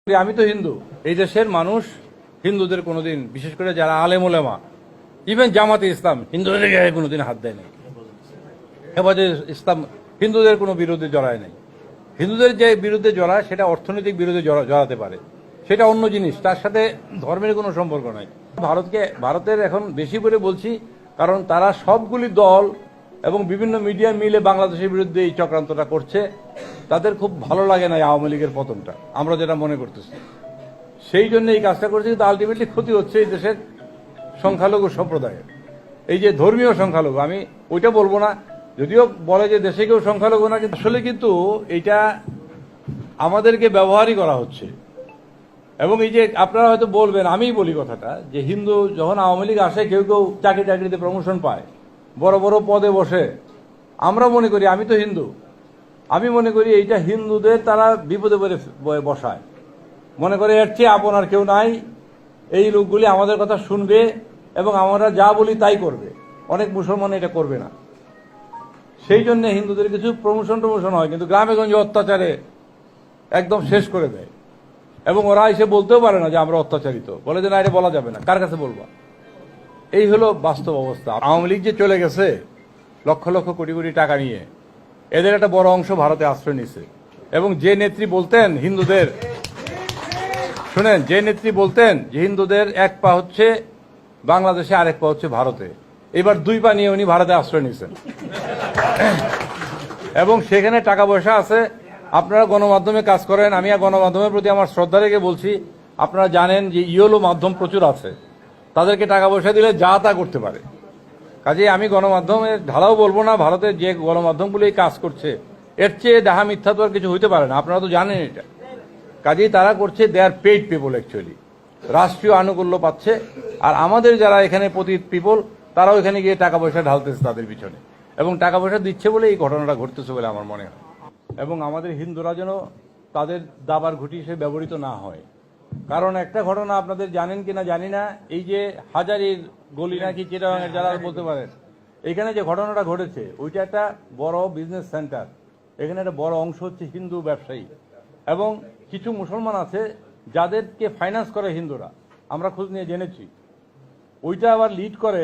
আমি তো হিন্দু। এই দেশের মানুষ হিন্দুদের কোনোদিন, বিশেষ করে যারা আলেম ওলেমা, ইভেন জামাতে ইসলাম, হিন্দুদের গায়ে কোনোদিন হাত দেয় নাই। হেফাজতে ইসলাম হিন্দুদের কোনো বিরুদ্ধে জড়ায় নাই। হিন্দুদের যে বিরুদ্ধে জড়ায় সেটা অর্থনৈতিক বিরুদ্ধে জড়াতে পারে, সেটা অন্য জিনিস, তার সাথে ধর্মের কোনো সম্পর্ক নাই। ভারতের এখন বেশি করে বলছি, কারণ তারা সবগুলি দল এবং বিভিন্ন মিডিয়া মিলে বাংলাদেশের বিরুদ্ধে এই চক্রান্তটা করছে। তাদের খুব ভালো লাগে না আওয়ামী লীগের পতনটা, আমরা যেটা মনে করতেছি, সেই জন্য এই কাজটা করছে। কিন্তু আলটিমেটলি ক্ষতি হচ্ছে এই দেশের সংখ্যালঘু সম্প্রদায়ের, এই যে ধর্মীয় সংখ্যালঘু। আমি ওইটা বলবো না, যদিও বলে যে দেশে কেউ সংখ্যালঘু না, কিন্তু আসলে কিন্তু এইটা আমাদেরকে ব্যবহারই করা হচ্ছে। এবং এই যে আপনারা হয়তো বলবেন, আমিই বলি কথাটা, যে হিন্দু যখন আওয়ামী লীগ আসে, কেউ কেউ চাকরিতে প্রমোশন পায়, বড় বড় পদে বসে। আমরা মনে করি, আমি তো হিন্দু, আমি মনে করি এইটা হিন্দুদের তারা বিপদে বসায়, মনে করে এর চেয়ে আপন আর কেউ নাই, এই লোকগুলি আমাদের কথা শুনবে এবং আমরা যা বলি তাই করবে। অনেক মুসলমান এটা করবে না, সেই জন্য হিন্দুদের কিছু প্রমোশন হয়, কিন্তু গ্রামে গঞ্জে অত্যাচারে একদম শেষ করে দেয়। এবং ওরা এসে বলতেও পারে না যে আমরা অত্যাচারিত, বলে যে না, এটা বলা যাবে না, কার কাছে বলবা। এই হলো বাস্তব অবস্থা। আওয়ামী লীগ যে চলে গেছে লক্ষ লক্ষ কোটি কোটি টাকা নিয়ে, এদের একটা বড় অংশ ভারতে আশ্রয় নিছে। এবং যে নেত্রী বলতেন হিন্দুদের, শুনেন, যে নেত্রী বলতেন যে হিন্দুদের এক পা হচ্ছে বাংলাদেশে, আরেক পা হচ্ছে ভারতে, এবার দুই পা নিয়ে উনি ভারতে আশ্রয় নিয়েছেন। এবং সেখানে টাকা পয়সা আছে। আপনারা গণমাধ্যমে কাজ করেন, আমি গণমাধ্যমের প্রতি আমার শ্রদ্ধা রেখে বলছি, আপনারা জানেন যে ইয়েলো মাধ্যম প্রচুর আছে, তাদেরকে টাকা পয়সা দিলে যা তা করতে পারে। কাজেই আমি গণমাধ্যমের ঢালাও বলবো না, ভারতের যে গণমাধ্যমগুলি কাজ করছে এর চেয়ে ডাহা মিথ্যা তো আর কিছু হইতে পারে না, আপনারা তো জানেন এটা। কাজেই তারা করছে, দে আর পেইড পিপল অ্যাকচুয়ালি, রাষ্ট্রীয় আনুকূল্য পাচ্ছে। আর আমাদের যারা এখানে পতিত পিপল, তারাও এখানে গিয়ে টাকা পয়সা ঢালতেছে তাদের পিছনে, এবং টাকা পয়সা দিচ্ছে বলে এই ঘটনাটা ঘটতেছে বলে আমার মনে হয়। এবং আমাদের হিন্দুরা যেন তাদের দাবার ঘুঁটি হিসেবে ব্যবহৃত না হয়। কারণ একটা ঘটনা আপনাদের জানেন কিনা জানি না, এই যে হাজারির গলি নাকি চিটাগাঙের, যারা বলতে পারেন, এখানে যে ঘটনাটা ঘটেছে ওইটা একটা বড় বিজনেস সেন্টার। এখানে একটা বড় অংশ হচ্ছে হিন্দু ব্যবসায়ী, এবং কিছু মুসলমান আছে যাদেরকে ফাইন্যান্স করে হিন্দুরা, আমরা খোঁজ নিয়ে জেনেছি। ওইটা আবার লিড করে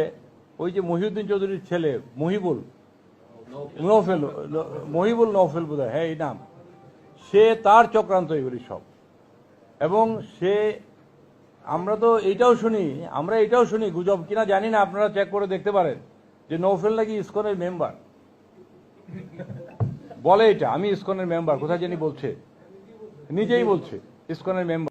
ওই যে মহিউদ্দিন চৌধুরীর ছেলে মহিবুল নওফেল বোধ হয়, হ্যাঁ এই নাম, সে তার চক্রান্ত এগুলি সব। এবং সে, আমরা এটাও শুনি গুজব কিনা জানি না, আপনারা চেক করে দেখতে পারেন, যে নওফেল নাকি ইসকনের মেম্বার বলে। এটা আমি ইসকনের মেম্বার, কোথায় জানি বলছে, নিজেই বলছে ইসকনের মেম্বার।